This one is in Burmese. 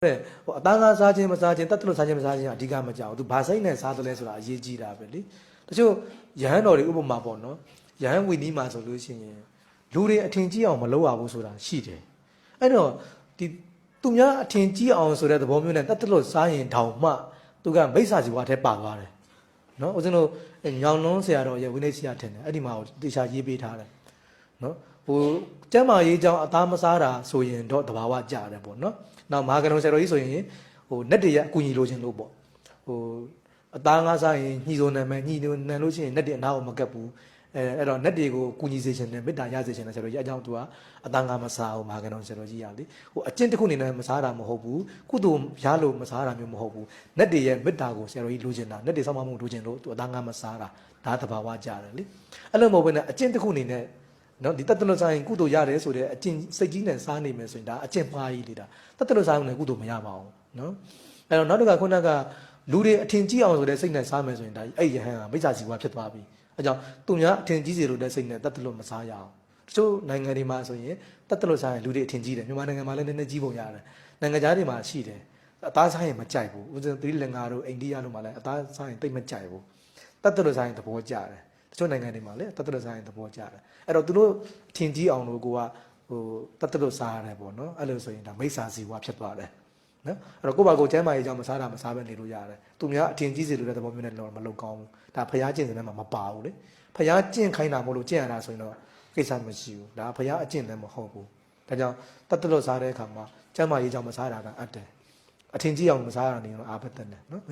အသားကားစားခြင်းမစားခြင်းတတ်တယ်လို့စားခြင်းမစားခြင်းအဓိကမကြောက်သူဘာစိတ်နဲ့စားတယ်လဲဆိုတာအရေးကြီးတာပဲလေတချို့ရဟန်းတော်တွေဥပမာပေါ့နော်ရဟန်းဝီနီးမှာဆိုလို့ရှိရင်လူတွေအထင်ကြီးအောင်မလုပ်ရဘူးဆိုတာရှိတယ်အဲ့တော့ဒီသူများအထင်ကြီးအောင်ဆိုတဲ့သဘောမျိုးနဲ့တတ်တယ်လို့စားရင်တောင်မှသူကမိစ္ဆာဇီဝထဲပါသွားတယ်နော်ဦးဇင်းတို့ညောင်လုံးဆရာတော်ရဲ့ဝိနည်းဆရာထင်တယ်အဲ့ဒီမှာတေချာရေးပေးထားတယ်နော်ဟိုကျမ်းမာရေးကြောင့်အသားမစားတာဆိုရင်တော့တဘာဝကြတယ်ပေါ့နော်နောက်မဟာကဏုံဆရာတော်ကြီးဆိုရင်ဟိုနတ်တွေရအကူညီလိုချင်လို့ပေါ့ဟိုအသားငါးစားရင်ညှိစုံနံမယ်ညှိနံလို့ရှိရင်နတ်တွေအနာကိုမကပ်ဘူးအဲ့တော့နတ်တွေကိုကူညီစေချင်တယ်မေတ္တာရစေချင်တယ်ဆရာတော်ကြီးအကြောင်းသူကအသားငါးမစားဘူးမဟာကဏုံဆရာတော်ကြီးရလေဟိုအကျင့်တစ်ခုအနေနဲ့မစားတာမဟုတ်ဘူးကုသိုလ်ရလို့မစားတာမျိုးမဟုတ်ဘူးနတ်တွေရဲ့မေတ္တာကိုဆရာတော်ကြီးလိုချင်တာနတ်တွေစောင့်မမှုလိုချင်လို့သူအသားငါးမစားတာဒါသဘာဝကြတယ်လေအဲ့လိုမဟုတ်ဘဲနဲ့အကျင့်တစ်ခုအနေနဲ့နော်ဒီတတ်တလို့စားရင်ကုသိုလ်ရတယ်ဆိုတဲ့အကျင့်စိတ်ကြီးနဲ့စားနေမယ်ဆိုရင်ဒါအကျင့်မှားကြီးလေဒါတတ်တလို့စားရင်လည်းကုသိုလ်မရပါဘူးနော်အဲ့တော့နောက်တစ်ခါခုနကလူတွေအထင်ကြီးအောင်ဆိုတဲ့စိတ်နဲ့စားမယ်ဆိုရင်ဒါအဲ့ရဟန်းကမိစ္ဆာစီဝါဖြစ်သွားပြီအဲကြောင့်သူများအထင်ကြီးစေလို့တဲ့စိတ်နဲ့တတ်တလို့မစားရအောင်တချို့နိုင်ငံတွေမှာဆိုရင်တတ်တလို့စားရင်လူတွေအထင်ကြီးတယ်မြန်မာနိုင်ငံမှာလည်းနည်းနည်းကြီးပုံရတယ်နိုင်ငံခြားတွေမှာရှိတယ်အသားစားရင်မကြိုက်ဘူးဥစဉ်သီလင်္ကာတို့အိန္ဒိယတို့မှာလည်းအသားစားရင်တိတ်မကြိုက်ဘူးတတ်တလို့စားရင်သဘောကျတယ်တချို့နိုင်ငံတွေမှာလည်းတတ်တလို့စားရင်သဘောကျတယ်အဲ့တော့သူတို့ထင်ကြီးအောင်လို့ကိုကဟိုတတ်တလို့စားရတယ်ပေါ့နော်အဲ့လိုဆိုရင်ဒါမိစ္ဆာဇီဝဖြစ်သွားတယ်နော်အဲ့တော့ကိုယ့်ဘာကိုကျမ်းမာရေးကြောင့်မစားတာမစားပဲနေလို့ရတယ်သူများအထင်ကြီးစေလို့တဲ့သဘောမျိုးနဲ့တော့မလုပ်ကောင်းဘူးဒါဖျားကျင့်စတဲ့မှာမပါဘူးလေဖျားကျင့်ခိုင်းတာမို့လို့ကျင့်ရတာဆိုရင်တော့ကိစ္စမရှိဘူးဒါဖျားအကျင့်လည်းမဟုတ်ဘူးဒါကြောင့်တတ်တလို့စားတဲ့အခါမှာကျမ်းမာရေးကြောင့်မစားတာကအတ်တယ်အထင်ကြီးအောင်မစားရနေတော့အာဘတ်တယ်နော်